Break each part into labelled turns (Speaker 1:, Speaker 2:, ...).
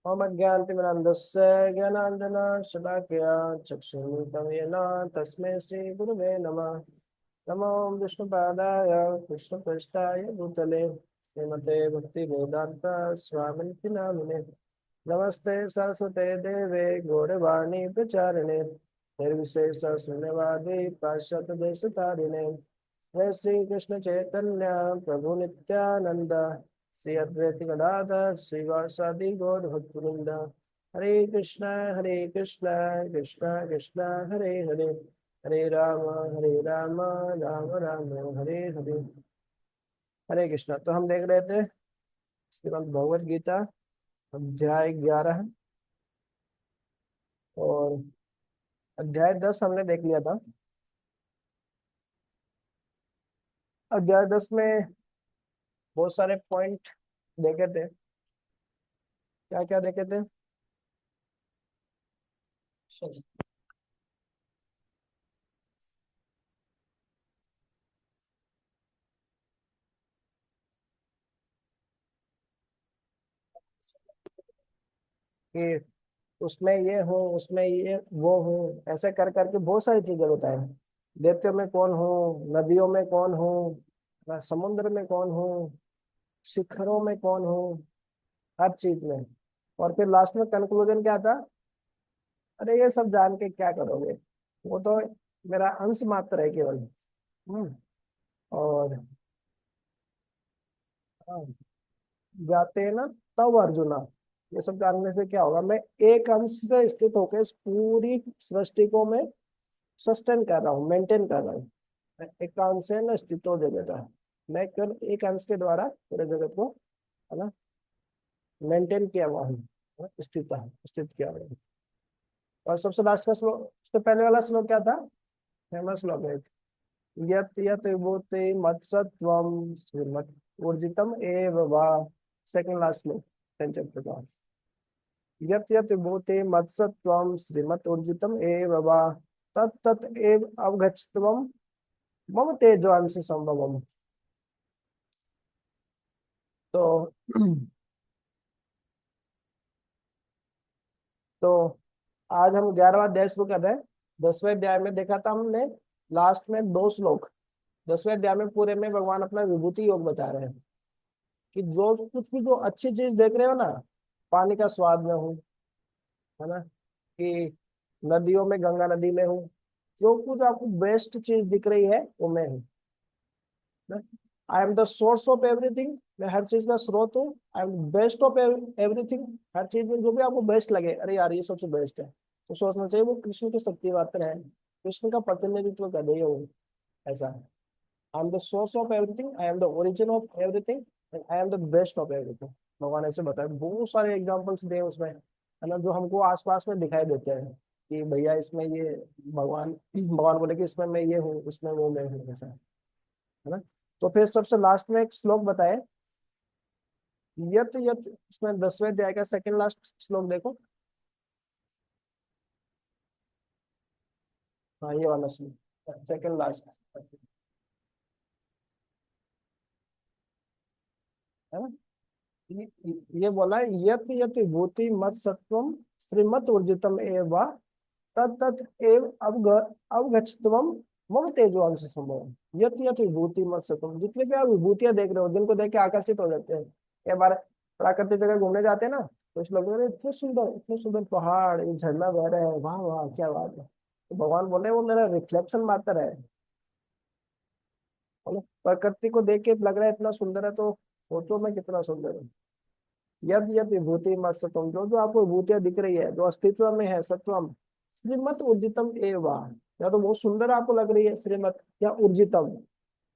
Speaker 1: मम ज्ञानतिमिरन्धस्य ज्ञानाञ्जना शलाकया चक्षुरुन्मिलितं येन तस्मै श्रीगुरवे नमः। नमो विष्णुपादाय कृष्णपृष्ठाय भूतले श्रीमते भक्तिवेदान्त स्वामिनिति नामिने। नमस्ते सरस्वते देवे गौरवाणी प्रचारिणे निर्विशेष शून्यवादी पाश्चात्य देशतारिणे। जय श्री कृष्ण चैतन्य प्रभु नित्यानंद श्री अद्वैत गदाधर श्रीवासादि गौर भक्तवृंद। हरे कृष्णा कृष्णा कृष्णा हरे हरे, हरे राम राम राम हरे हरे। हरे कृष्णा। तो हम देख रहे थे श्रीमद् भगवद गीता अध्याय 11 और अध्याय 10 हमने देख लिया था। अध्याय 10 में बहुत सारे पॉइंट देखे थे। क्या क्या देखे थे? कि उसमें ये हो, उसमें ये वो हो, ऐसे कर करके बहुत सारी चीजें बताए। दैत्यों में कौन हो, नदियों में कौन हो, समुद्र में कौन हो, शिखरों में कौन हो, हर चीज में। और फिर लास्ट में कंक्लूजन क्या था? अरे ये सब जान के क्या करोगे, वो तो मेरा अंश मात्र है केवल। हम्म। और हाँ, जाते हैं ना तब अर्जुना, ये सब जानने से क्या होगा? मैं एक अंश से स्थित होकर इस पूरी सृष्टि को मैं सस्टेन कर रहा हूँ, मेंटेन कर रहा हूँ। एक अंश है ना स्थितो जगत है, मैं केवल एक अंश के द्वारा पूरे जगत को, है ना, मेंटेन किया हुआ हूँ, स्थित किया हुआ हूँ। और सबसे लास्ट का श्लोक, उससे पहले वाला श्लोक क्या था? फेमस श्लोक है, यत यत विभूति मत्सत्वम श्रीमत् ऊर्जितम एव वा। सेकंड लास्ट श्लोक, 10 चैप्टर का। यत यत विभूति मत्सत्वम श्रीमत् ऊर्जितम एव वा, तत् तत् एव अवगच्छत्वम मम तेजोंसि संभवम। तो तो आज हम 11वां अध्याय शुरू कर रहे हैं। 10वें अध्याय में देखा था हमने लास्ट में 2 श्लोक। 10वें अध्याय में पूरे में भगवान अपना विभूति योग बता रहे हैं कि जो कुछ भी, जो अच्छी चीज देख रहे हो ना, पानी का स्वाद में हूँ, है ना, कि नदियों में गंगा नदी में हूँ, जो कुछ आपको बेस्ट चीज दिख रही है वो मैं हूँ। I am the source of everything, मैं हर चीज का स्रोत हूँ। I am best of everything, हर चीज में जो भी आपको बेस्ट लगे, अरे यार ये सबसे बेस्ट है, तो सोचना चाहिए वो कृष्ण की शक्ति मात्र है, कृष्ण का प्रतिनिधित्व कर रही है वो। ऐसा है। आई am the source of everything, I am the origin of everything, and I am the best of everything. भगवान ऐसे बताए, बहुत सारे एग्जाम्पल्स दिए उसमें, है ना, जो हमको आसपास में दिखाई देते हैं कि भैया इसमें ये, भगवान भगवान बोले कि इसमें मैं ये हूँ, इसमें वो मैं हूँ, ऐसा है ना। तो फिर सबसे लास्ट में एक श्लोक बताए, यत यत, इसमें 10वें अध्याय का सेकंड लास्ट श्लोक देखो। हाँ ये वाला श्लोक, सेकंड लास्ट, है ना। ये बोला है, यत यत विभूति मत सत्वम श्रीमत ऊर्जितम एव वा, तत् तत् एव अवगच्छत्वम मम तेजोंसि संभवम। यत यत विभूति मत सत्वम, जितने भी आप विभूतियां देख रहे हो, जिनको देख के आकर्षित हो जाते हैं। कई बार प्राकृतिक जगह घूमने जाते हैं ना, तो इस लोग इतने सुंदर पहाड़, ये झरना बह रहे हैं, वाह वाह क्या बात है। तो भगवान बोले वो मेरा रिफ्लेक्शन मात्र है, बोलो प्रकृति को देख के लग रहा है इतना सुंदर है, तो सोचो मैं कितना सुंदर हूँ। यद यद विभूति मत सत्वम, जो जो आपको विभूतियां दिख रही है, जो अस्तित्व में है, सत्वम श्रीमत ऊर्जितम एवा, या तो बहुत सुंदर आपको लग रही है श्रीमत, या ऊर्जितम।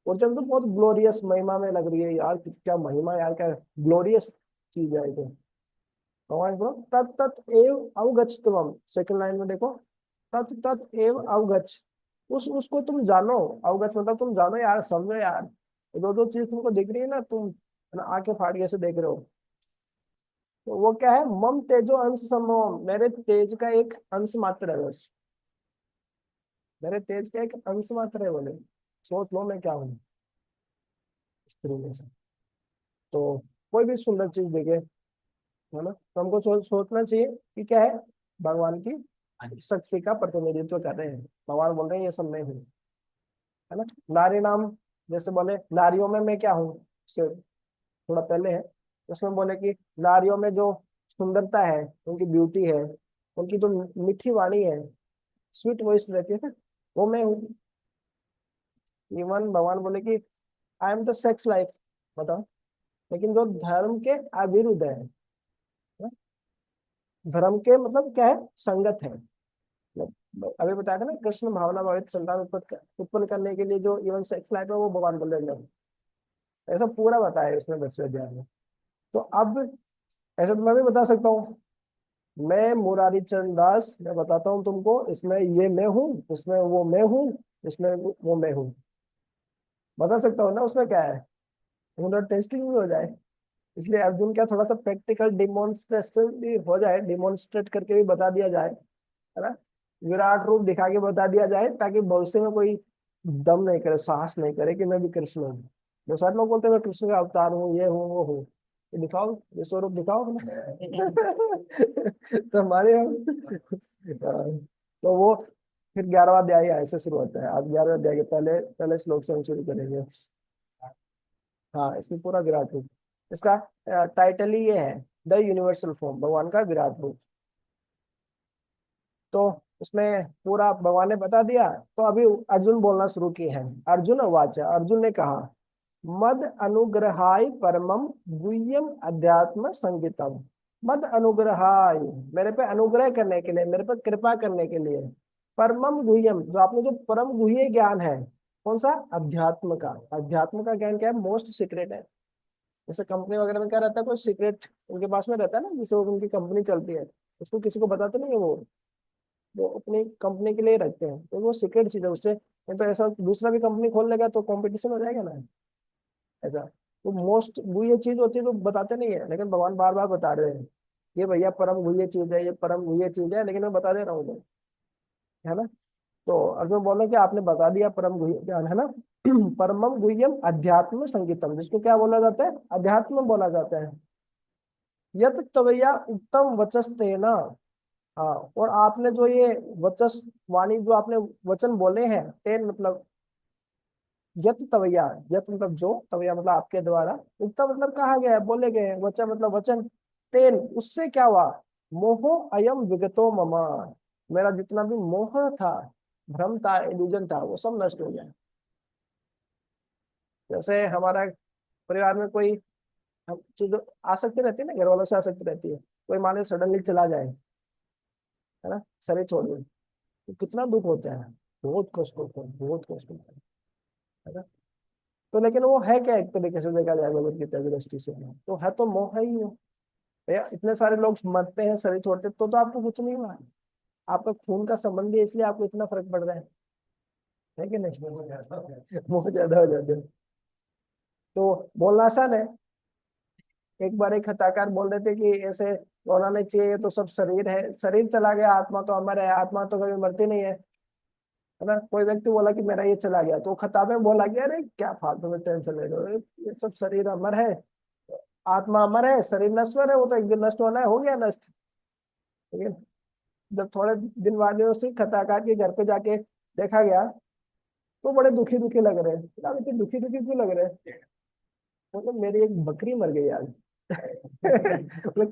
Speaker 1: ऊर्जितम तो बहुत ग्लोरियस महिमा में लग रही है, यार क्या महिमा, यार क्या ग्लोरियस चीज है ये तो। भगवान बोलो तत् तत् एव अवगच्छत्वम, सेकंड लाइन में देखो, तत् तत् एव अवगच्छ, उस उसको तुम जानो। अवगच्छ मतलब तुम जानो यार, समझो यार। जो जो चीज तुमको दिख रही है ना, तुम है ना, आंखें फाड़ के ऐसे देख रहे हो, तो वो क्या है? मम तेजो अंश संभव, मेरे तेज का एक अंश मात्र है बस, मेरे तेज का एक अंश मात्र है बोले। सोच लो मैं क्या हूँ स्त्री में से। तो कोई भी सुंदर चीज देखे, है ना। तो हमको सोचना चाहिए कि क्या है, भगवान की शक्ति का प्रतिनिधित्व कर रहे हैं। भगवान बोल रहे हैं ये सब मैं हूँ, है ना। नारी नाम, जैसे बोले नारियों में मैं क्या हूँ, से थोड़ा पहले है, उसमें बोले कि नारियों में जो सुंदरता है, उनकी ब्यूटी है, उनकी जो मीठी वाणी है, स्वीट वॉइस रहती है ना, वो मैं हूँ। इवन भगवान बोले कि आई एम द सेक्स लाइफ, बताओ। लेकिन जो धर्म के अविरुद्ध है ना? धर्म के मतलब क्या है, संगत है। मतलब अभी बताया था ना, कृष्ण भावना भावित संतान उत्पन्न करने के लिए जो इवन सेक्स लाइफ है, वो भगवान बोल रहे हैं। ऐसा पूरा बताया है उसमें 10वें अध्याय में। तो अब ऐसा तो मैं भी बता सकता हूँ, मैं मुरारी चरण दास, मैं बताता हूँ तुमको, इसमें ये मैं हूँ, इसमें वो मैं हूँ, इसमें वो मैं हूँ, बता सकता हूँ ना उसमें क्या है। थोड़ा टेस्टिंग भी हो जाए, इसलिए अर्जुन क्या थोड़ा सा प्रैक्टिकल डिमोन्स्ट्रेशन भी हो जाए, डिमोन्स्ट्रेट करके भी बता दिया जाए, है ना। विराट रूप दिखा के बता दिया जाए, ताकि भविष्य में कोई दम नहीं करे, साहस नहीं करे कि मैं भी कृष्ण हूँ। जो सारे लोग बोलते हैं मैं कृष्ण का अवतार हूँ, ये हूँ वो हूँ, ये दिखाओ, ये स्वरूप दिखाओ। तो हमारे तो वो फिर 11वां अध्याय ऐसे शुरू होता है। आज 11वें अध्याय के पहले पहले श्लोक से हम शुरू करेंगे। हाँ, इसमें पूरा विराट रूप, इसका टाइटल ही ये है, द यूनिवर्सल फॉर्म, भगवान का विराट रूप। तो उसमें पूरा भगवान ने बता दिया। तो अभी अर्जुन बोलना शुरू किए हैं। अर्जुन वाच, अर्जुन ने कहा, मद अनुग्रहाय परमम गुह्यम अध्यात्म संगीतम। मद अनुग्रहाय, मेरे पे अनुग्रह करने के लिए, मेरे पे कृपा करने के लिए, परमम गुह्यम, जो आपने जो परम गुह्य ज्ञान है, कौन सा, अध्यात्म का। अध्यात्म का ज्ञान क्या है, मोस्ट सीक्रेट है। जैसे कंपनी वगैरह में क्या रहता है, कोई सीक्रेट उनके पास में रहता है ना, जिससे उनकी कंपनी चलती है, उसको किसी को बताते नहीं है वो अपनी कंपनी के लिए रखते हैं, तो वो सीक्रेट चीज है उससे। नहीं तो ऐसा दूसरा भी कंपनी खोल लेगा तो कंपटीशन हो जाएगा ना, ऐसा। तो मोस्ट वो ये चीज होती है तो बताते नहीं है, लेकिन भगवान बार बार बता रहे हैं, ये भैया परम गुह्य चीज है, ये परम गुह्य चीज है, लेकिन मैं बता दे रहा हूँ तो, है ना। तो अर्जुन बोले कि आपने बता दिया परम गुह्य ज्ञान, है ना। परमम गुह्यम अध्यात्म संगीतम, जिसको क्या बोला जाता है, अध्यात्म बोला जाता है। यत तवैया उत्तम वचस्ते ना। हाँ, और आपने जो ये वचस वाणी, जो आपने वचन बोले हैं, तेन मतलब यत तवैया, यत मतलब जो, तवैया मतलब आपके द्वारा, उत्तम मतलब कहा गया है, बोले गए हैं, वचन मतलब वचन, तेन उससे क्या हुआ, मोहो अयम विगतो ममा, मेरा जितना भी मोह था, भ्रम था, इल्यूजन था, वो सब नष्ट हो गया। जैसे हमारा परिवार में कोई चीज आसक्ति रहती है ना, घर वालों से आसक्ति रहती है, कोई मान लो सडनली चला जाए, है ना, शरीर छोड़ दे, तो कितना दुख होता है, बहुत कष्ट होता है, बहुत कष्ट होता है ना। तो लेकिन वो है क्या, एक तरीके से देखा जाए भगवत गीता की दृष्टि से, तो है तो मोह ही है। भैया इतने सारे लोग मरते हैं, शरीर छोड़ते, तो आपको कुछ नहीं हुआ है। आपका खून का संबंधी है, इसलिए आपको इतना फर्क पड़ रहा है कि नहीं। मोह ज्यादा हो जाते हैं। तो बोलना आसान है। एक बार एक कथाकार बोल रहे थे कि ऐसे होना नहीं चाहिए, ये तो सब शरीर है, शरीर चला गया, आत्मा तो अमर है, आत्मा तो कभी मरती नहीं है ना। कोई व्यक्ति बोला कि मेरा ये चला गया, तो खताब में बोला कि अरे क्या फालतू में टेंशन ले रहे हो, ये सब शरीर अमर है, आत्मा अमर है, शरीर नश्वर है, वो तो एक दिन नष्ट होना है, हो गया नष्ट। ठीक है। जब थोड़े दिन बाद में उसी खताकार के घर पे जाके देखा गया, तो बड़े दुखी दुखी लग रहे हैं। आप इतने दुखी दुखी क्यों लग रहे हैं, मतलब मेरी एक बकरी मर गई यार। मतलब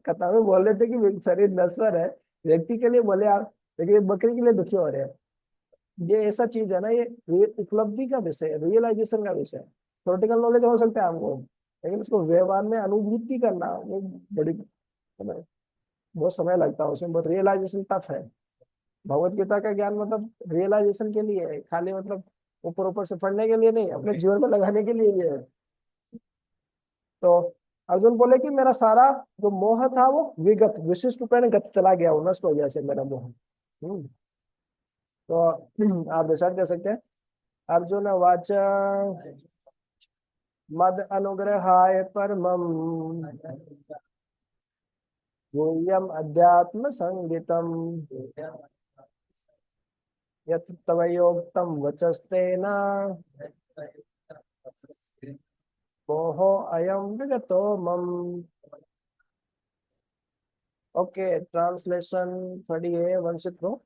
Speaker 1: कथा में बोल रहे थे कि शरीर नश्वर है, व्यक्ति के लिए बोले आप, लेकिन ये बकरी के लिए दुखी हो रहे हैं। ये ऐसा चीज है ना, ये उपलब्धि का विषय है, रियलाइजेशन का विषय है। थ्योरेटिकल नॉलेज हो सकता है हमको, लेकिन उसको व्यवहार में अनुभूति करना वो बड़ी, मतलब बहुत समय लगता है उसमें, बहुत रियलाइजेशन टफ है। भगवत गीता का ज्ञान मतलब रियलाइजेशन के लिए है, खाली मतलब ऊपर ऊपर से पढ़ने के लिए नहीं, अपने जीवन में लगाने के लिए भी है। तो अर्जुन बोले कि मेरा सारा जो मोह था वो विगत, विशिष्ट रूप में गत चला गया, वो नष्ट हो गया से मेरा मोह। तो आप डिसाइड कर सकते हैं। अर्जुन वाच, मद अनुग्रहाय परमम गुह्यम अध्यात्म संगीतम, यत् तवयोक्तम वचस्तेन मोहो अयम विगतो मम। ओके, ट्रांसलेशन खड़ी है वंशित को।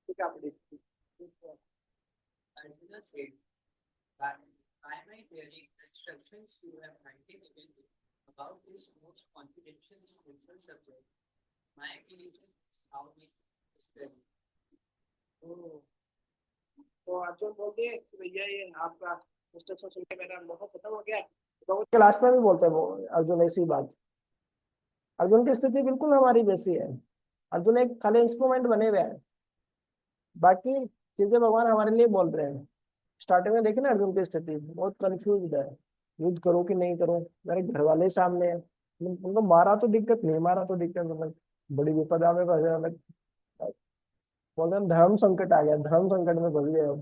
Speaker 1: क्या पढ़ी?
Speaker 2: Arjuna said, by my hearing the instructions you have granted me about this most confidential spiritual subject, my religion is how we study.
Speaker 1: तो अर्जुन बोलते हैं कि भैया ये आपका इंस्ट्रक्शन सुन के मेरा मोह खत्म हो गया। भगवत के लास्ट में भी बोलते हैं वो अर्जुन ऐसी बात। अर्जुन की स्थिति बिल्कुल हमारी जैसी है। अर्जुन एक खाली इंस्ट्रूमेंट बने हुए हैं, बाकी चीजें भगवान हमारे लिए बोल रहे हैं। स्टार्टिंग में देखे ना अर्जुन की स्थिति बहुत कंफ्यूज है, युद्ध करूं कि नहीं करूं, मेरे घर वाले सामने हैं। उनको मारा तो दिक्कत, नहीं मारा तो दिक्कत, मतलब बड़ी विपदा में फंसे हैं। बोलते हैं धर्म संकट आ गया, धर्म संकट में फंस गए अब।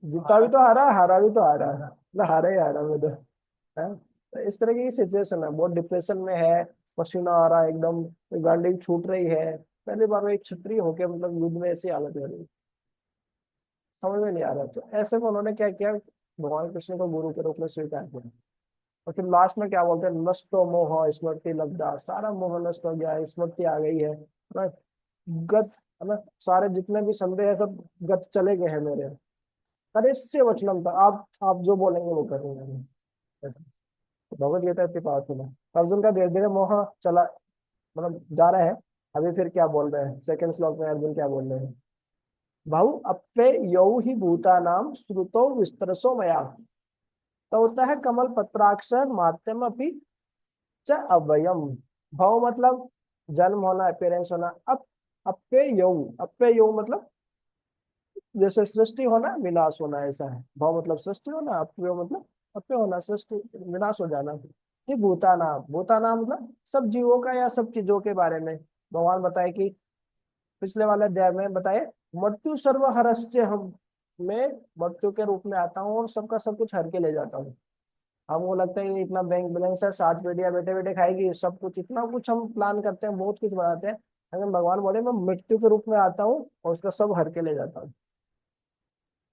Speaker 1: जीता भी तो हारा, हारा भी तो हारा, मतलब हारा ही हारा में तो है। तो इस तरह की सिचुएशन है, बहुत डिप्रेशन में है। पसीना आ रहा है एकदम, गांडी छूट रही है। पहली बार वो एक क्षत्रिय होके मतलब युद्ध में ऐसी हालत हो रही है, समझ में नहीं आ रहा। तो ऐसे में उन्होंने क्या किया, भगवान कृष्ण को गुरु के रूप में स्वीकार किया। और फिर लास्ट में क्या बोलते हैं, नष्टो मोह स्मृति लब्धा, सारा मोह नष्ट हो गया, स्मृति आ गई है ना, गत, है ना, सारे जितने भी संदेह है सब गत चले गए हैं मेरे। अरे इससे वचनम था, आप जो बोलेंगे वो करेंगे। ऐसा। तो भगवत गीता इतनी पावरफुल है। अर्जुन का धीरे धीरे मोह चला, मतलब जा रहा है। अभी फिर क्या बोल रहे हैं सेकंड श्लोक में, अर्जुन क्या बोल रहे हैं, भाऊ अप्पे यौ ही भूतानाम श्रुतो विस्तरसो मया। तो होता है कमल पत्राक्ष मात्यम अपि च अवयम। भाव मतलब जन्म होना, अपेरेंस होना। अप, अप्पे यौ, अप्पे यौ मतलब जैसे सृष्टि होना विनाश होना, ऐसा है। भाव मतलब सृष्टि होना, अप्पे मतलब अप्पे होना, सृष्टि विनाश हो जाना। ये भूतानाम, भूतानाम मतलब सब जीवों का या सब चीजों के बारे में भगवान बताए कि पिछले वाले अध्याय में बताए, मृत्यु सर्वहरस्य हम, मैं मृत्यु के रूप में आता हूँ और सबका सब कुछ हर के ले जाता हूँ। हमको लगता है ये इतना बैंक बैलेंस है, 7 पेटियां बेटे बेटे खाएगी, सब कुछ इतना कुछ हम प्लान करते हैं, बहुत कुछ बनाते हैं। लेकिन भगवान बोले मैं मृत्यु के रूप में आता हूँ और उसका सब हर के ले जाता हूँ।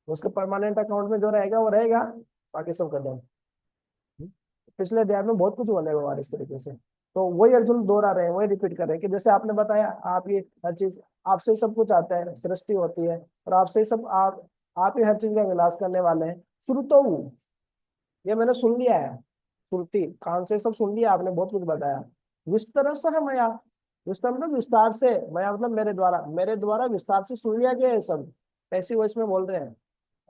Speaker 1: उसके परमानेंट अकाउंट में जो रहेगा वो रहेगा, बाकी सब खत्म। पिछले अध्याय में बहुत कुछ बोले भगवान इस तरीके से। तो वही अर्जुन दोहरा रहे हैं, वही रिपीट कर रहे हैं कि जैसे आपने बताया, आप ये हर चीज, आपसे ही सब कुछ आता है, सृष्टि होती है और आपसे ही सब, आप ही हर चीज का विनाश करने वाले हैं। श्रुतो, ये मैंने सुन लिया है, श्रुति कान से सब सुन लिया आपने, बहुत कुछ बताया। विस्तार से है मया, विस्तार मतलब विस्तार से, मया मतलब मेरे द्वारा विस्तार से सुन लिया गया है सब। ऐसी वॉइस में बोल रहे हैं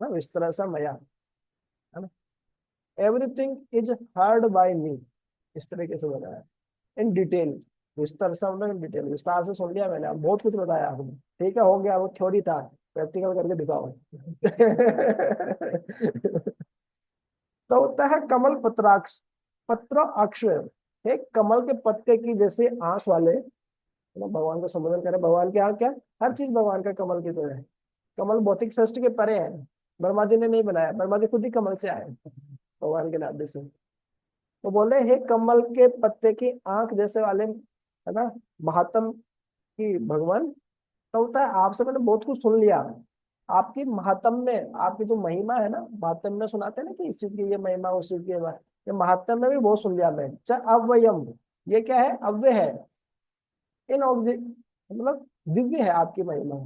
Speaker 1: ना, विस्तार से मया, है ना, एवरीथिंग इज हर्ड बाय मी, इस तरीके से बताया इन डिटेल। विस्तार से मतलब इन डिटेल, विस्तार से सुन लिया मैंने, अब बहुत कुछ बताया आपने। ठीक है, हो गया, वो थ्योरी था, प्रैक्टिकल करके दिखाओ। तो होता है कमल पत्राक्ष, पत्र अक्ष, एक कमल के पत्ते की जैसे आंख वाले, मतलब भगवान को संबोधन करें, भगवान की आंख क्या, हर चीज भगवान का कमल की तरह है। कमल भौतिक सृष्टि के परे है, ब्रह्मा जी ने नहीं बनाया, ब्रह्मा जी खुद ही कमल से आए भगवान के नाभि से। तो बोले हे कमल के पत्ते की आंख जैसे वाले, है ना, महात्म की भगवान। तो होता है आपसे मैंने बहुत कुछ सुन लिया, आपकी महात्म में, आपकी जो महिमा है ना, महात्म में सुनाते हैं ना कि इस चीज की ये महिमा, उस चीज की ये महात्म में भी बहुत सुन लिया मैं। अव्ययम, ये क्या है, अव्यय है। इन ऑब्जेक्ट मतलब दिव्य है आपकी महिमा,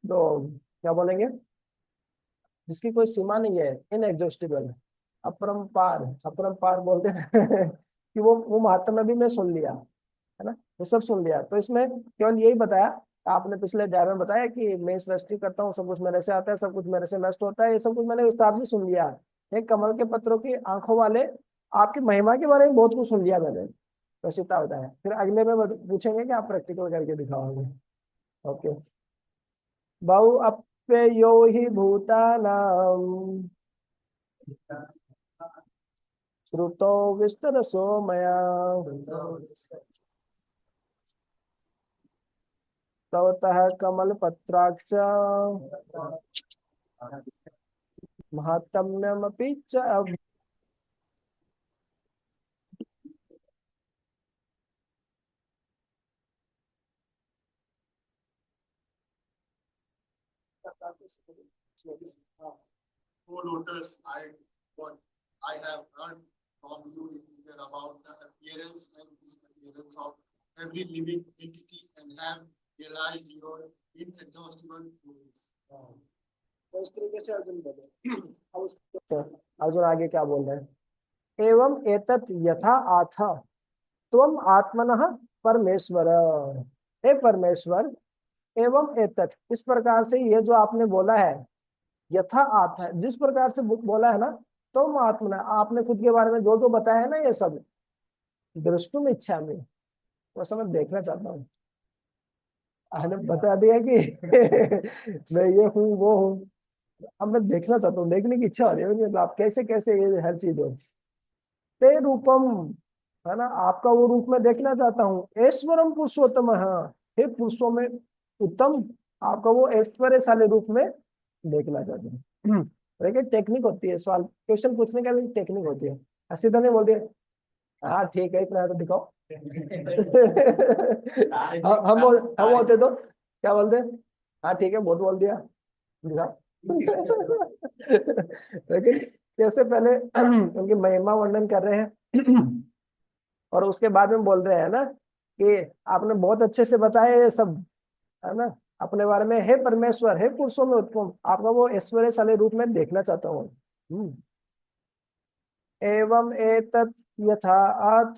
Speaker 1: तो क्या बोलेंगे, जिसकी कोई सीमा नहीं है, इनएग्जॉस्टिबल, अपरंपार, अपरंपार बोलते हैं कि वो महात्मा में भी मैं सुन लिया, है ना, ये सब सुन लिया। तो इसमें केवल यही बताया, आपने पिछले अध्याय में बताया कि मैं सृष्टि करता हूँ, सब कुछ मेरे से आता है, सब कुछ मेरे से नष्ट होता है, ये सब कुछ मैंने विस्तार से सुन लिया। ये कमल के पत्रों की आंखों वाले, आपकी महिमा के बारे में बहुत कुछ सुन लिया मैंने। तो सीता बताया, फिर अगले में पूछेंगे कि आप प्रैक्टिकल करके दिखाओगे। ओके, बहु अप्ययो हि भूतानाम श्रुतो विस्तरसो मया। तवतः कमल पत्राक्ष महात्म्यमपि च
Speaker 3: O Lotus, I have heard from you in detail about the appearance and disappearance of every living entity and have realized your inexhaustible glories.
Speaker 1: तो इस तरीके से अर्जुन बोले। अब अर्जुन आगे क्या बोल रहे हैं? एवं एतत् यथा आथ त्वम आत्मनः परमेश्वर। हे परमेश्वर, एवं एतत्, इस प्रकार से ये जो आपने बोला है, यथा आथ है, जिस प्रकार से बोला है ना, तुम आत्मना, आपने खुद के बारे में जो जो बताया है ना, ये सब दृष्टुम इच्छा में, वो सब मैं देखना चाहता हूँ। आपने बता दिया कि मैं ये हूँ वो हूँ, अब मैं देखना चाहता हूँ, देखने की इच्छा हो रही है मुझे, आप कैसे कैसे ये हर चीज हो। ते रूपम, है ना, आपका वो रूप में देखना चाहता हूँ। ऐश्वरम पुरुषोत्तम, हाँ, हे पुरुषों में उत्तम, आपका वो ऐश्वर्यशाली रूप में देखना चाहता हूँ। देखिए टेक्निक होती है, सवाल क्वेश्चन पूछने का भी टेक्निक होती है। सीधा नहीं बोल दिया हाँ ठीक है इतना है तो दिखाओ। हम होते तो क्या बोलते? हाँ ठीक है बहुत बोल दिया, दिखाओ। लेकिन कैसे पहले उनकी महिमा वर्णन कर रहे हैं और उसके बाद में बोल रहे हैं ना कि आपने बहुत अच्छे से बताया ये सब, है ना, अपने बारे में। हे परमेश्वर, हे पुरुषों में उत्तम, आपका वो ऐश्वर्यशाली रूप में देखना चाहता हूँ। एवं एतत् यथा अथ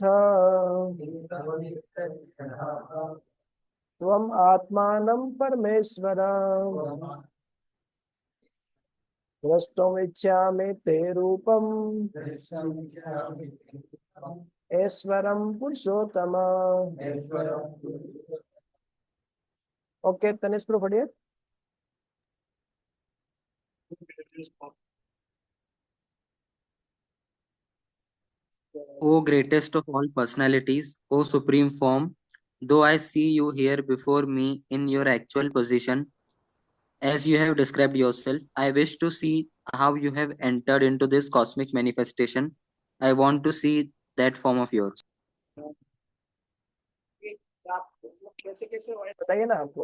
Speaker 1: त्वम् आत्मानं परमेश्वर द्रष्टुमिच्छामि ते रूपम् ऐश्वरं पुरुषोत्तम। ओके तनिष्क प्रो पढ़िए।
Speaker 4: O greatest of all personalities, O supreme form, though I see you here before me in your actual position, as you have described yourself, I wish to see how you have entered into this cosmic manifestation. I want to see that form of yours.
Speaker 1: कैसे कैसे बताइए ना, आपको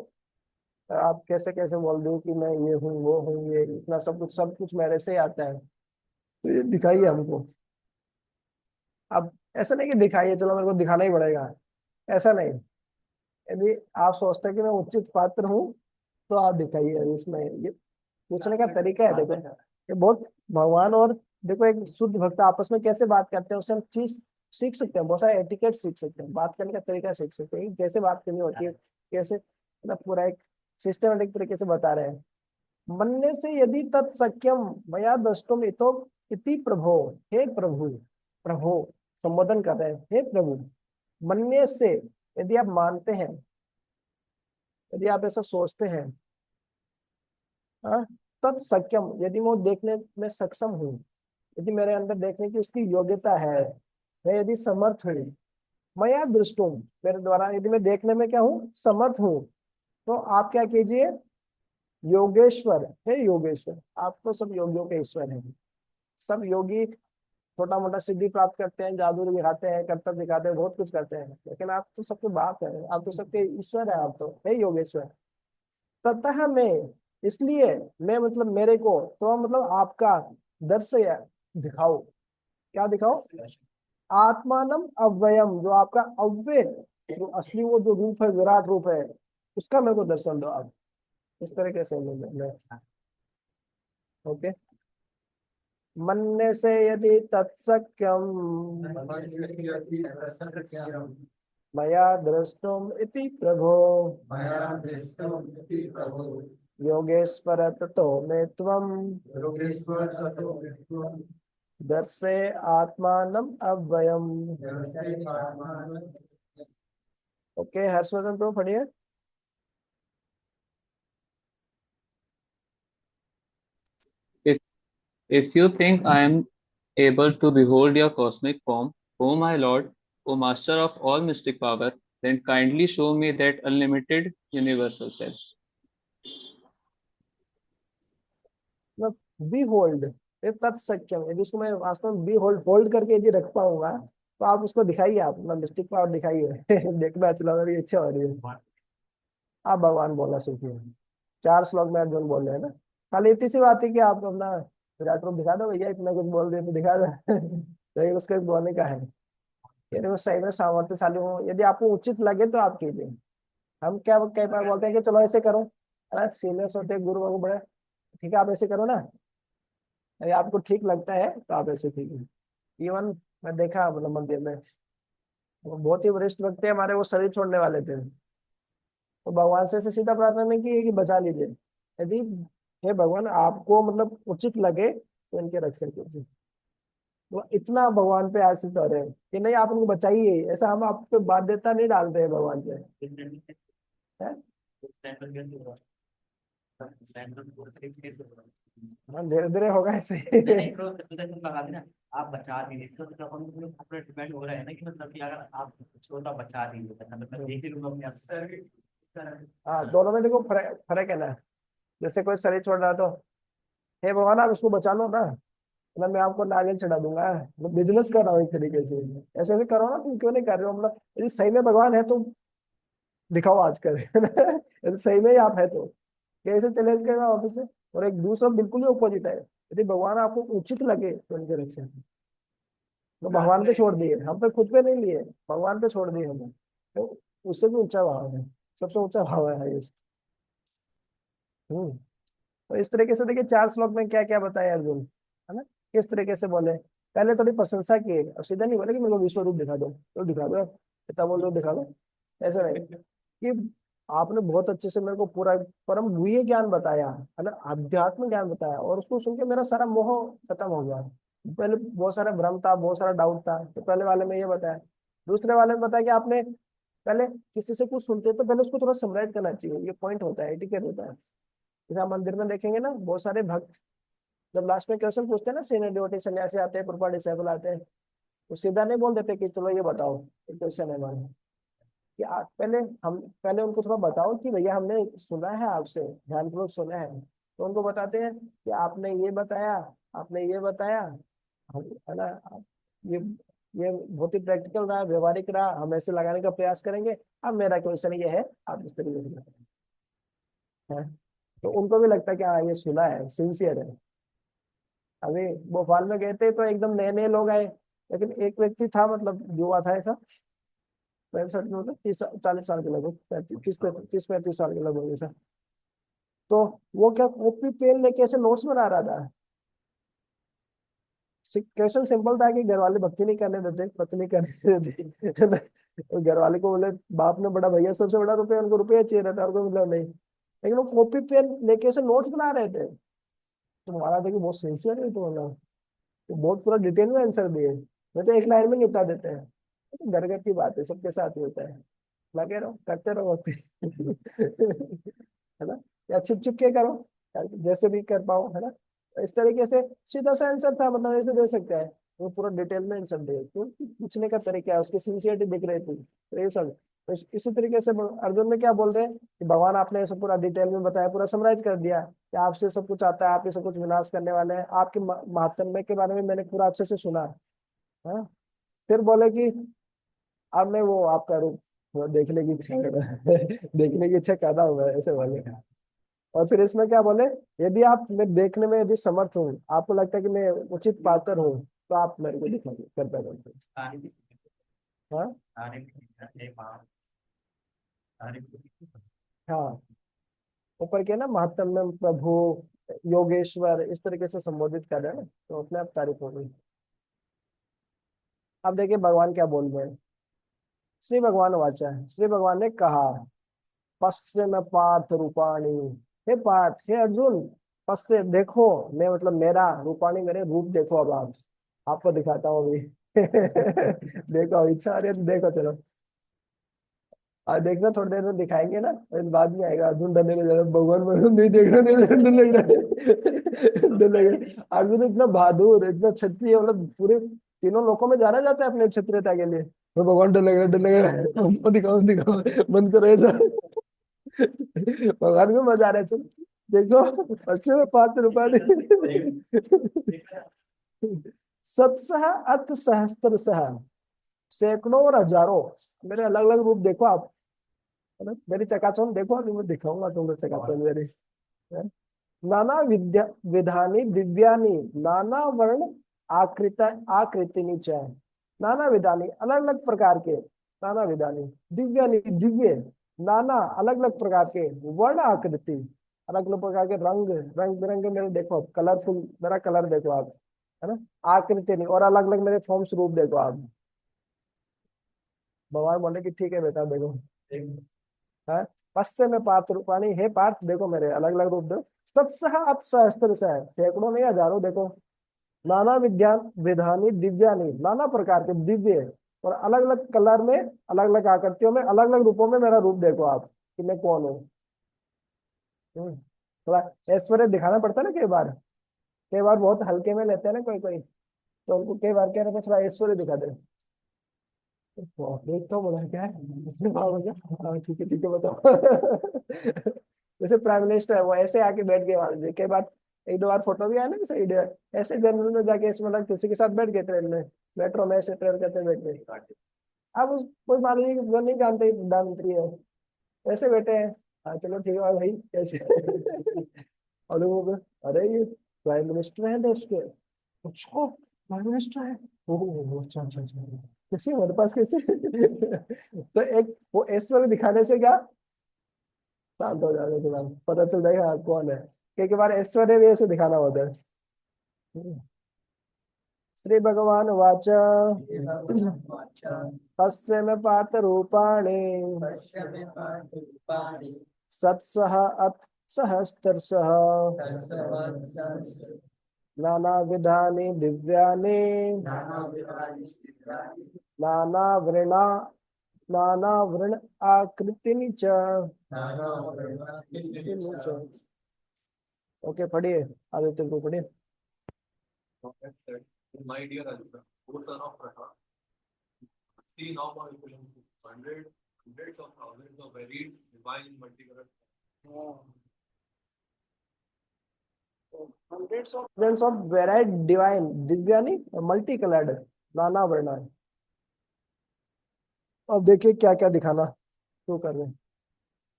Speaker 1: आप कैसे कैसे बोल दो कि मैं ये हूँ वो हूँ, ये इतना सब कुछ मेरे से ही आता है, तो ये दिखाइए हमको। अब ऐसा नहीं कि दिखाइए चलो मेरे को दिखाना ही पड़ेगा, ऐसा नहीं। यदि आप सोचते हैं कि मैं उचित पात्र हूँ तो आप दिखाइए। इसमें ये पूछने का तरीका है, देखो ये बहुत भगवान और देखो एक शुद्ध भक्त आपस में कैसे बात करते हैं, उससे हम चीज सीख सकते हैं, बहुत सारे एटिकेट सीख सकते हैं, बात करने का तरीका सीख सकते हैं कि कैसे बात करनी होती है, कैसे, मतलब पूरा एक सिस्टमेटिक तरीके से बता रहे हैं। मन्ने से यदि तत्सख्यम मया द्रष्टुम इतो इति प्रभो, हे प्रभु, प्रभो संबोधन कर रहे हैं, हे प्रभु। मन्ने से, यदि आप मानते हैं, यदि आप ऐसा सोचते हैं, हाँ, तत्सख्यम, यदि मैं देखने में सक्षम हूँ, यदि मेरे अंदर देखने की उसकी योग्यता है, मैं यदि समर्थ हूँ, मया दृष्टुम, मेरे द्वारा यदि मैं देखने में क्या हूँ, समर्थ हूँ, तो आप क्या कीजिए, योगेश्वर, हे योगेश्वर, आप तो सब योगियों के ईश्वर हैं। सब योगी छोटा मोटा सिद्धि प्राप्त करते हैं, जादू दिखाते हैं, कर्तव्य दिखाते हैं, बहुत कुछ करते हैं, लेकिन आप तो सबके बाप हैं, आप तो सबके ईश्वर है, आप तो हे योगेश्वर। ततः मैं, इसलिए मैं मतलब मेरे को, तो मतलब आपका दर्शय, दिखाओ, क्या दिखाओ, आत्मानम अव्ययम, जो आपका अव्यय, जो असली वो जो रूप है, विराट रूप है, उसका मेरे को दर्शन दो आप। इस तरीके से ओके। मन्ने से यदि तत्सख्यम मया द्रष्टुम इति प्रभो योगेश्वर ततो मे त्वं दर्शे आत्मानम अव्ययम। ओके हर्षवर्धन प्रो पढ़िए।
Speaker 5: If you think I am able to behold your cosmic form, O my Lord, O Master of all mystic power, then kindly show me that unlimited universal self.
Speaker 1: Behold, तत्सख्यम, यदि उसको मैं वास्तव में B hold hold करके यदि रख पाऊंगा, तो आप उसको दिखाइए, आप अपना मिस्टिक पावर दिखाइए। देखना चला मेरी इच्छा हो रही है। आप भगवान बोलना सीखिए। 4 श्लोक में अर्जुन बोल रहे हैं ना, खाली इतनी सी बात है कि आप अपना विराट रूप दिखा दो भैया, इतना कुछ बोल दे तो दिखा दो। तो ये उसका बोलने का है। यदि वो सही में सामर्थ्यशाली हो, यदि आपको उचित लगे तो आप कीजिए। हम क्या कई बार बोलते हैं कि चलो ऐसे करो, अरे सीनियर्स होते हैं, गुरु बाबू बड़े, ठीक है आप ऐसे करो ना, यदि आपको ठीक लगता है तो आप ऐसे कीजिए। इवन मैं देखा मतलब मंदिर में, वो बहुत ही वरिष्ठ व्यक्ति हमारे, वो शरीर छोड़ने वाले थे, तो भगवान से सीधा प्रार्थना नहीं की कि बचा लीजिए। यदि हे भगवान आपको मतलब उचित लगे तो इनके रक्षा कीजिए। वो इतना भगवान पे आश्रित हो रहे हैं कि नहीं आप उनको बचाइए, ऐसा हम आप पे बाध्यता नहीं डाल रहे हैं भगवान पे, है? हाँ धीरे धीरे होगा ऐसे ही।
Speaker 2: आप बचा दीजिए इसको, तो अपन को अपना डिपेंड हो रहा है ना कि मतलब कि अगर आप छोटा बचा दीजिए मतलब मैं देख ही लूंगा अपने असर।
Speaker 1: हाँ दोनों में देखो फर्क फर्क है ना। जैसे कोई शरीर छोड़ रहा है तो हे भगवान आप इसको बचा लो ना, मतलब मैं आपको नारियल चढ़ा दूंगा, मैं बिजनेस कर रहा हूँ एक तरीके से। ऐसे ऐसे करो ना, तुम क्यों नहीं कर रहे हो, मतलब यदि सही में भगवान है तो दिखाओ आज कर। यदि सही में ही आप है तो कैसे चैलेंज करेगा ऑफिस में। और एक दूसरा बिल्कुल ही ऑपोजिट है, यदि भगवान आपको उचित लगे तो उनके रक्षा, तो भगवान पे छोड़ दिए, हम पे खुद पे नहीं लिए, भगवान पे छोड़ दिए हमें, तो उससे भी ऊंचा भाव है, सबसे ऊंचा भाव है ये। हम्म। तो इस तरीके से देखिए 4 श्लोक में क्या क्या बताया अर्जुन, है ना, किस तरीके से बोले। पहले थोड़ी प्रशंसा की, अब सीधा नहीं बोले कि मेरे को विश्व रूप दिखा दो, तो दिखा दो, इतना बोल दो दिखा दो, ऐसा नहीं कि आपने बहुत अच्छे से मेरे को पूरा परम गुह्य ज्ञान बताया, है ना, आध्यात्मिक ज्ञान बताया, और उसको सुन के मेरा सारा मोह खत्म हो गया। पहले बहुत सारा भ्रम था, बहुत सारा डाउट था, तो पहले वाले में ये बताया। दूसरे वाले में बताया कि आपने पहले किसी से कुछ सुनते तो पहले उसको थोड़ा समराइज करना चाहिए, ये पॉइंट होता है, टिकट होता है। जैसे आप मंदिर में देखेंगे ना, बहुत सारे भक्त जब लास्ट में क्वेश्चन पूछते हैं ना, सीनियर डिवोटी सन्यासी आते हैं, प्रोपर डिसेबल आते हैं, तो सीधा नहीं बोल देते कि चलो ये बताओ, एक क्वेश्चन है हमारा, कि आप पहले उनको थोड़ा बताओ कि भैया हमने सुना है आपसे, ध्यानपूर्वक सुना है, तो उनको बताते हैं कि आपने ये बताया, आपने ये बताया, है ना, ये ये बहुत ही प्रैक्टिकल रहा, व्यवहारिक रहा, हम ऐसे लगाने का प्रयास करेंगे। अब मेरा क्वेश्चन ये है, आप इस तरीके से है, तो उनको भी लगता है कि हाँ ये सुना है, सिंसियर है। अभी भोपाल में गए थे तो एकदम नए नए लोग आए, लेकिन एक व्यक्ति था, मतलब युवा था ऐसा, 65 में, मतलब 30 40 साल के लगभग, 30 35 साल के लगभग ऐसा। तो वो क्या कॉपी पेन लेके ऐसे नोट्स बना रहा था। क्वेश्चन सिंपल था कि घर वाले भक्ति नहीं करने देते, पत्नी करने देते, है ना? तो घर वाले को बोले, बाप ने बड़ा, भैया सबसे बड़ा रुपया, उनको रुपया चाहिए रहता है और कोई मतलब नहीं, लेकिन वो कॉपी पेन लेके ऐसे नोट्स बना रहे थे। तो हमारा था कि बहुत सिंसियर है, तो मतलब तो बहुत पूरा डिटेल में आंसर दिए, नहीं तो एक लाइन में निपटा देते हैं। तो घर घर की बात है, सबके साथ ही होता है, लगे रहो करते रहो भक्ति। है ना, या छुप छुप के करो, जैसे भी कर पाओ, है ना। इस तरीके से सीधा सा आंसर था, मतलब ऐसे दे सकता है, वो पूरा डिटेल में आंसर दे, क्योंकि पूछने का तरीका है, उसकी सिंसियरिटी दिख रही थी, तो ये सब। तो इसी तरीके से अर्जुन ने क्या बोल रहे हैं कि भगवान आपने ऐसे पूरा डिटेल में बताया, पूरा समराइज कर दिया कि आपसे सब कुछ आता है, आप ये सब कुछ विनाश करने वाले हैं, आपके महात्म्य के बारे में मैंने पूरा अच्छे से सुना है। फिर बोले कि अब मैं वो आपका रूप वो देखने की इच्छा कर रहा है। देखने की इच्छा कर रहा हूँ मैं, ऐसे बोले। और फिर इसमें क्या बोले, यदि आप मैं देखने में यदि समर्थ हूँ, आपको लगता है कि मैं उचित पात्र हूँ, तो आप मेरे को दिखाइए कृपया करके। हाँ हाँ, ऊपर के ना महात्म्य प्रभु, योगेश्वर, इस तरीके से संबोधित कर रहे हैं ना, तो अपने आप तारीफ हो गई। अब देखिए भगवान क्या बोल रहे हैं। श्री भगवान वाचा, श्री भगवान ने कहा, पश्चिम पार्थ रूपाणी, हे पार्थ, हे अर्जुन, पश्चिम देखो, मैं मतलब मेरा रूपाणी, मेरे रूप देखो, अब आप आपको दिखाता हूँ अभी। देखो इच्छा आ रही है तो देखो चलो, और देखना थोड़ी देर में दिखाएंगे ना, फिर बाद में आएगा अर्जुन डरने लग जाएगा, भगवान भगवान नहीं देख रहा, नहीं देख रहा, डर लग रहा है। डर लग रहा है। अर्जुन इतना बहादुर, इतना क्षत्रिय, मतलब पूरे तीनों लोकों में जाना जाता है अपने क्षत्रियता के लिए। तो भगवान डर लग रहा है, डर लग रहा है, हमको दिखाओ दिखाओ, बंद करो ऐसा। भगवान को मजा आ रहा है, चल देखो, अच्छे में 5 रुपए। सतसह अत सहस्त्र सह, सैकड़ों और हजारों, मेरे अलग अलग रूप देखो आप, है ना, मेरी चकाचौंध देखो, अभी मैं दिखाऊंगा तुमको चकाचौंध मेरी, है? नाना विद्या विधानी दिव्यानी नाना वर्ण आकृतिनी च। नाना विधानी अलग अलग प्रकार के, नाना विधानी दिव्यानी दिव्य, नाना अलग अलग प्रकार के, वर्ण आकृति अलग अलग प्रकार के, रंग रंग बिरंगे मेरे देखो, कलरफुल मेरा कलर देखो आप, है ना, आकृति नहीं, और अलग अलग मेरे फॉर्म्स रूप देखो आप। भगवान बोले कि ठीक है बेटा देखो, है पश्चिम में पार्थ रूपाणी, हे पार्थ देखो मेरे अलग अलग रूप दो, तत्सह अत सहस्त्र से, सैकड़ों नहीं हजारों देखो, नाना विद्या विधानी दिव्यानी नाना प्रकार के दिव्य, और अलग अलग कलर में, अलग अलग आकृतियों में, अलग अलग रूपों में मेरा रूप देखो आप कि मैं कौन हूँ। थोड़ा ऐश्वर्य दिखाना पड़ता है ना कई बार बहुत हल्के में लेते हैं ना कोई कोई, तो उनको कई बार कह रहे थे थोड़ा ऐश्वर्य दिखा दे। देख तो बोला क्या है, हाँ भैया, हाँ ठीक है बताओ। जैसे प्राइम मिनिस्टर है वो ऐसे आके बैठ गए वहां पे, कई बार एक दो बार फोटो भी आया ना सही डे, ऐसे जनरल में जाके ऐसे मतलब किसी के साथ बैठ गए ट्रेन में, मेट्रो में ऐसे ट्रेन करते बैठ गए। अब उस कोई मान लीजिए कि वो नहीं जानते प्रधानमंत्री है, ऐसे बैठे हैं, हाँ चलो ठीक है भाई कैसे। और लोगों को, अरे ये प्राइम मिनिस्टर है देश के, अच्छा प्राइम मिनिस्टर है, ओह अच्छा अच्छा अच्छा, कैसे हमारे पास कैसे। तो एक वो ऐश्वर्य दिखाने से क्या शांत हो जाएगा, थोड़ा पता चल जाएगा हाँ, कौन है। कई बार ऐश्वर्य भी ऐसे दिखाना होता है। श्री भगवान वाच तस्य में पार्थ रूपाणि सत्सह अथ सहस्त्रशः नाना विधानि दिव्यानि नाना वृणा नाना वृण आकृतिनि च। ओके पढ़िए, आदित्य को पढ़िए।
Speaker 6: My dear Ajita, O son of Prakash, see now my equivalency, hundreds of thousands of varied divine multicolored.
Speaker 1: Hundreds of varied divine Divyani multi coloured नाना वर्ण। अब देखिए क्या क्या दिखाना शुरू कर रहे हैं।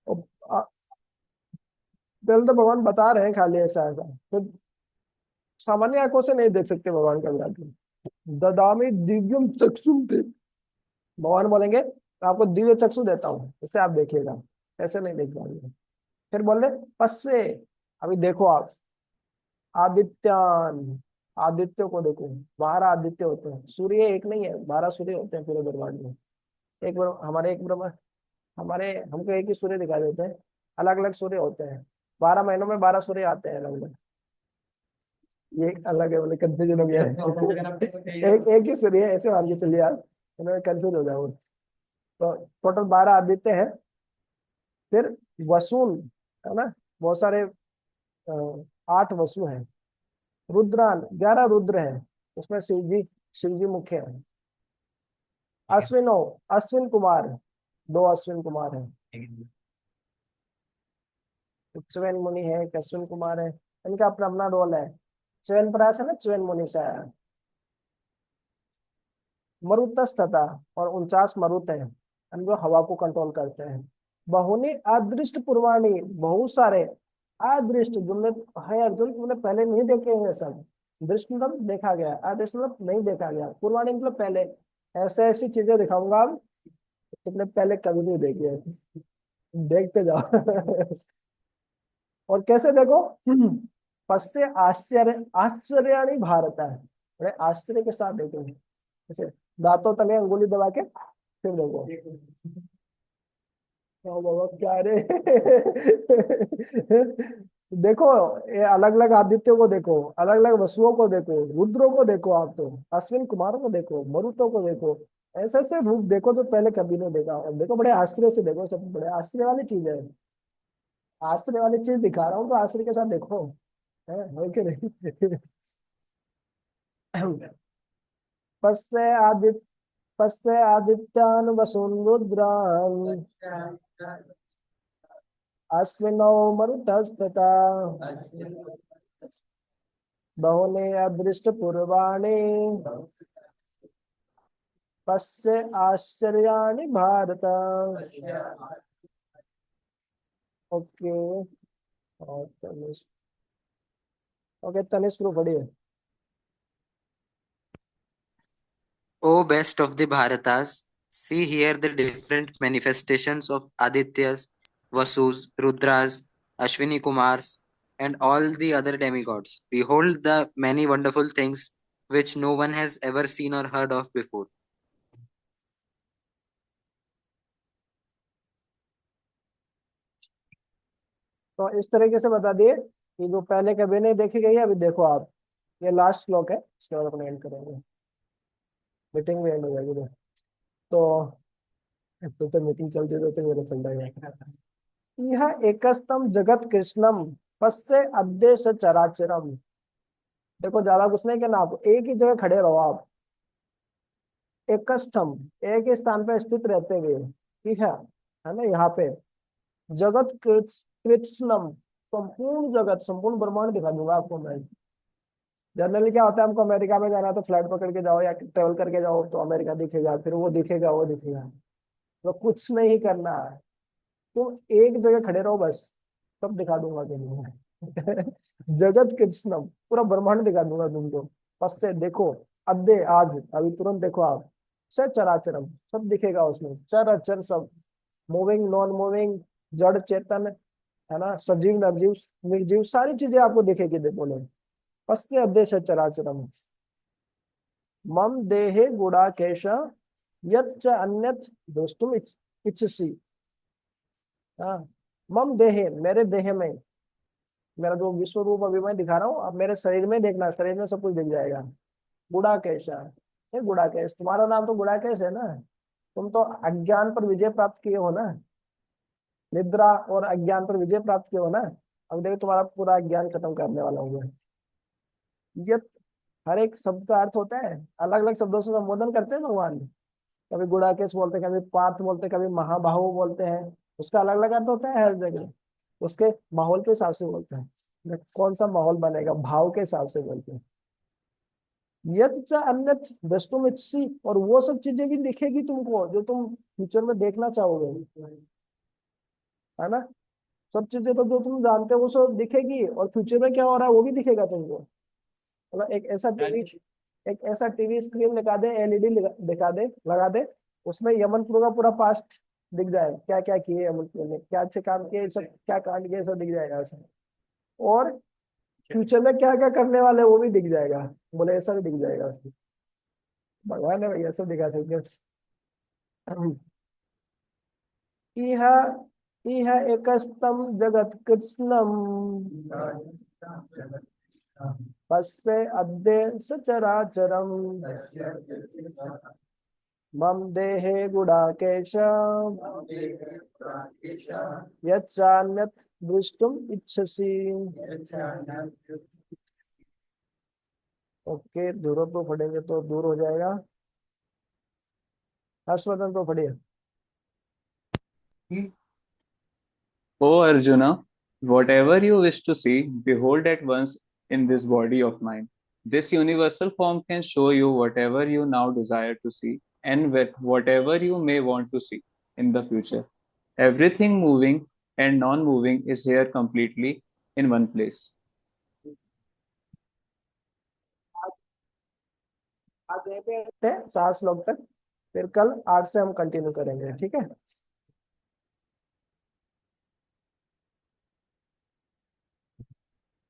Speaker 1: अब पहले तो भगवान बता रहे हैं खाली ऐसा ऐसा, फिर सामान्य आंखों से नहीं देख सकते भगवान का विराट। ददामी दिव्यम चक्षुम थे, भगवान बोलेंगे तो आपको दिव्य चक्षु देता हूँ, इससे आप देखिएगा, ऐसे नहीं देख पाएंगे। फिर बोल रहे पश्चे, अभी देखो आप, आदित्यान, आदित्य को देखो, 12 आदित्य होते हैं, सूर्य एक नहीं है, 12 सूर्य होते हैं पूरे ब्रह्मांड में। एक हमारे एक ब्रह्म हमारे हमको एक ही सूर्य दिखाई देते हैं, अलग अलग सूर्य होते हैं, 12 महीनों में 12 सूर्य आते हैं अलग अलग। ये अलग है, बोले कंफ्यूजन हो गया है। एक ही सूर्य है ऐसे मान के चलिए आप, कंफ्यूज हो जाओ। तो टोटल 12 आदित्य है। फिर वसुन, है ना, बहुत सारे 8 वसु हैं। रुद्रान 11 रुद्र हैं, उसमें शिव जी मुख्य है। अश्विनो, अश्विन कुमार, 2 अश्विन कुमार हैं। च्वेन मुनि है, एक अश्विन कुमार है, इनका अपना अपना रोल है। च्वेन प्रास है ना, च्वेन मुनि से आया। मरुतस्तथा, और 49 मरुत है, जो हवा को कंट्रोल करते हैं। बहुनी अदृष्ट पूर्वाणी, बहुत सारे अदृष्ट, तुमने है अर्जुन, तुमने पहले नहीं देखे हैं सब। दृष्ट मतलब देखा गया, अदृष्ट मतलब नहीं देखा गया, पूर्वाणी मतलब पहले, ऐसे ऐसी चीजें दिखाऊंगा अब तुमने पहले कभी नहीं देखी है, देखते जाओ। और कैसे देखो, पश्चे आश्चर्याणी भारत है, बड़े आश्चर्य के साथ देखो, जैसे दांतों तले अंगुली दबा के फिर देखो, ओ बाबा क्या रे। देखो, ये अलग अलग आदित्यों को देखो, अलग अलग वसुओं को देखो, रुद्रों को देखो, आप तो अश्विन कुमारों को देखो, मरुतों को देखो, ऐसे ऐसे रूप देखो तो पहले कभी नहीं देखा, और देखो बड़े आश्चर्य से देखो, सब बड़े आश्चर्य वाली चीज है। आश्चर्य वाली चीज दिखा रहा हूँ तो आश्चर्य के साथ देखो, है कि नहीं। पश्चे आदित्य पश्चे आदित्यान वसुन रुद्रान अश्विनौ मरुतस्तथा बहुने अदृष्ट पूर्वाणि पश्चे आश्चर्याणि भारत। ओके, और ओके, तनिष्क प्रूफ पढ़िए।
Speaker 4: O best of the Bharatas, see here the different manifestations of Adityas, Vasus, Rudras, Ashwini Kumars, and all the other demigods. Behold the many wonderful things which no one has ever seen or heard of before.
Speaker 1: तो इस तरीके से बता दिए कि जो पहले कभी नहीं देखी गई है, अभी देखो आप। ये लास्ट श्लोक है, इसके बाद अपन एंड करेंगे, मीटिंग भी एंड हो जाएगी। तो मीटिंग चलती रहती, मेरा चल रहा है। यह एकस्तम जगत कृष्णम पश्य अद्देश चराचरम। देखो, ज्यादा कुछ नहीं कहना, आप एक ही जगह खड़े रहो आप, एकस्थम, एक ही स्थान पे स्थित रहते हुए, ठीक है ना, यहाँ पे जगत कृत्स्नम, संपूर्ण जगत, संपूर्ण ब्रह्मांड दिखा दूंगा आपको मैं। जनरली क्या होता है, हमको अमेरिका में जाना है तो फ्लाइट पकड़ के जाओ या ट्रेवल करके जाओ तो अमेरिका दिखेगा, फिर वो दिखेगा, वो दिखेगा। तो कुछ नहीं करना है, तुम एक जगह खड़े रहो बस, सब दिखा दूंगा तुम्हें। जगत कृष्णम, पूरा ब्रह्मांड दिखा दूंगा तुमको। बस से देखो, अद्दे, आज, अभी तुरंत देखो आप। से चराचरम, सब दिखेगा उसमें, चर अचर सब, मूविंग नॉन मूविंग, जड़ चेतन, है ना, सजीव निर्जीव, निर्जीव, सारी चीजें आपको दिखेगी। बोले पश्य अद्देश चराचरम, मम देहे गुड़ाकेश यच्च अन्यत् द्रष्टुम इच्छसि। हाँ, मम देहे, मेरे देह में, मेरा जो विश्व रूप अभी मैं दिखा रहा हूँ, अब मेरे शरीर में देखना, शरीर में सब कुछ दिख जाएगा। गुड़ाकेश, ये गुड़ाकेश, तुम्हारा नाम तो गुड़ाकेश है ना। तुम तो अज्ञान पर विजय प्राप्त किए हो ना, निद्रा और अज्ञान पर विजय प्राप्त किए हो ना। अब देखो, तुम्हारा पूरा अज्ञान खत्म करने वाला हूँ मैं। ये हर एक शब्द का अर्थ होता है, अलग अलग शब्दों से संबोधन करते हैं भगवान। कभी गुड़ाकेश बोलते हैं, कभी पार्थ बोलते हैं, कभी महाबाहु बोलते हैं। उसका अलग अलग अर्थ होता है हर जगह, उसके माहौल के हिसाब से बोलते हैं, कौन सा माहौल बनेगा, भाव के हिसाब से बोलते हैं। यत च अन्यत द्रष्टुमिच्छसि, और वो सब चीजें भी दिखेगी तुमको जो तुम फ्यूचर में देखना चाहोगे, है ना। सब चीजें तो जो तुम जानते हो वो सब दिखेगी, और फ्यूचर में क्या हो रहा है वो भी दिखेगा तुमको। मतलब एक ऐसा टीवी स्क्रीन लगा दे, एलईडी दिखा दे, लगा दे, उसमें यमनपुर का पूरा पास्ट दिख जाए, क्या क्या किए यमनपुर ने, क्या अच्छे काम किए, सब क्या कांड किए, सब दिख जाएगा उसमें। और फ्यूचर में क्या क्या करने वाले हैं, वो भी दिख जाएगा। बोले ऐसा भी दिख जाएगा उसमें। भगवान है भैया, सब दिखा सकते हैं। इह इह एकस्तम जगत कृत्स्नम पश्ये अद्य सचराचरम मम देहे गुडाकेश यच्चान्यत् दृष्टुम इच्छसि। ओके, दूर को पढ़ेंगे तो दूर हो जाएगा। हर्षवर्धन को पढ़िए।
Speaker 5: O Arjuna, whatever you wish to see, behold at once in this body of mine. This universal form can show you whatever you now desire to see and whatever you may want to see in the future. Everything moving and non moving is here completely in one place.
Speaker 1: आज यहीं पे रहते हैं 7 श्लोक तक, फिर कल 8 से हम कंटिन्यू करेंगे, ठीक है।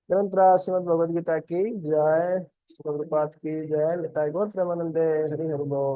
Speaker 1: ग्रंथ श्रीमद् भगवद गीता की जय, श्रीमद् प्रभुपाद की जय, निताई गौर प्रेमानंदे, हरि हरि बोल।